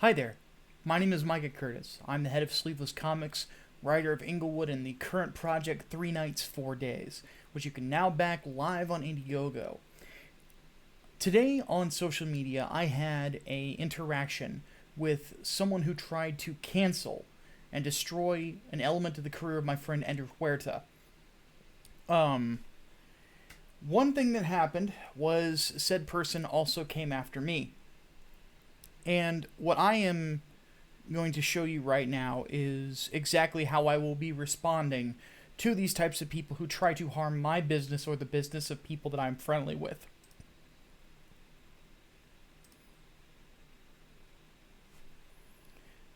Hi there, my name is Micah Curtis. I'm the head of Sleeveless Comics, writer of Englewood, and the current project 3 Nights, 4 Days, which you can now back live on Indiegogo. Today on social media, I had an interaction with someone who tried to cancel and destroy an element of the career of my friend Andrew Huerta. One thing that happened was said person also came after me. And what I am going to show you right now is exactly how I will be responding to these types of people who try to harm my business or the business of people that I'm friendly with.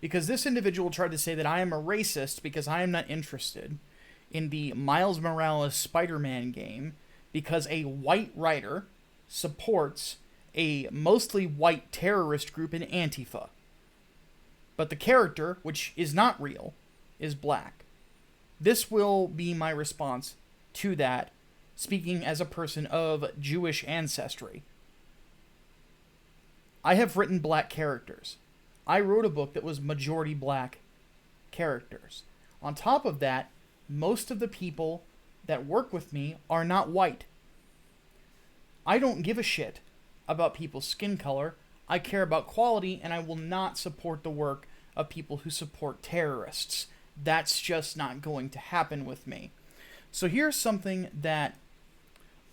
Because this individual tried to say that I am a racist because I am not interested in the Miles Morales Spider-Man game because a white writer supports a mostly white terrorist group in Antifa. But the character, which is not real, is black. This will be my response to that, speaking as a person of Jewish ancestry. I have written black characters. I wrote a book that was majority black characters. On top of that, most of the people that work with me are not white. I don't give a shit about people's skin color. I care about quality, and I will not support the work of people who support terrorists. That's just not going to happen with me. So here's something that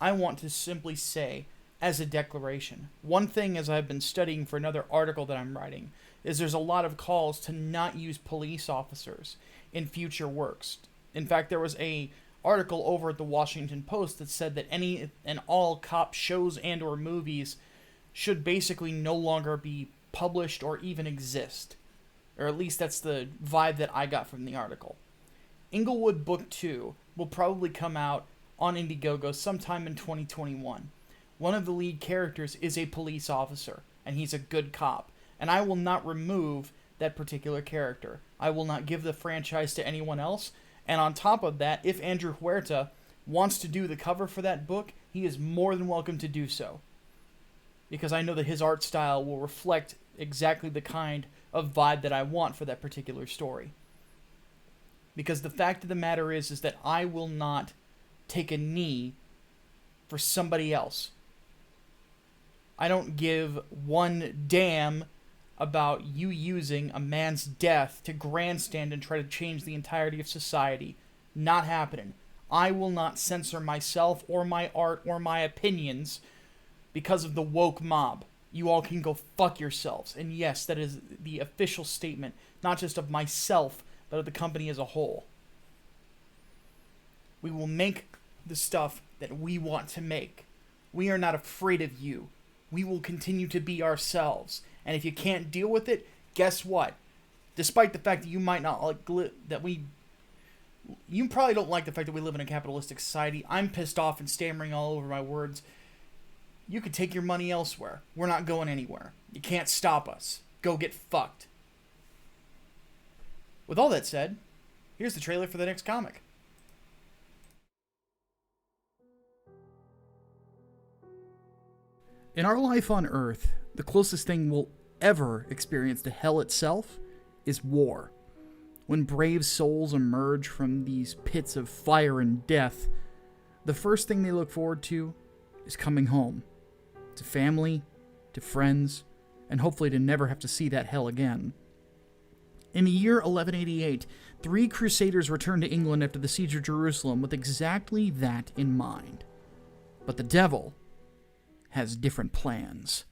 I want to simply say as a declaration. One thing, as I've been studying for another article that I'm writing, is there's a lot of calls to not use police officers in future works. In fact, there was a article over at the Washington Post that said that any and all cop shows and or movies should basically no longer be published or even exist. Or at least that's the vibe that I got from the article. Englewood Book 2 will probably come out on Indiegogo sometime in 2021. One of the lead characters is a police officer, and he's a good cop. And I will not remove that particular character. I will not give the franchise to anyone else. And on top of that, if Andrew Huerta wants to do the cover for that book, he is more than welcome to do so. Because I know that his art style will reflect exactly the kind of vibe that I want for that particular story. Because the fact of the matter is that I will not take a knee for somebody else. I don't give one damn about you using a man's death to grandstand and try to change the entirety of society. Not happening. I will not censor myself or my art or my opinions because of the woke mob. You all can go fuck yourselves. And yes, that is the official statement, not just of myself, but of the company as a whole. We will make the stuff that we want to make. We are not afraid of you. We will continue to be ourselves. And if you can't deal with it, guess what? Despite the fact that you might not like you probably don't like the fact that we live in a capitalistic society. I'm pissed off and stammering all over my words. You could take your money elsewhere. We're not going anywhere. You can't stop us. Go get fucked. With all that said, here's the trailer for the next comic. In our life on Earth, the closest thing we'll ever experience to hell itself is war. When brave souls emerge from these pits of fire and death, the first thing they look forward to is coming home. To family, to friends, and hopefully to never have to see that hell again. In the year 1188, 3 crusaders returned to England after the siege of Jerusalem with exactly that in mind. But the devil has different plans.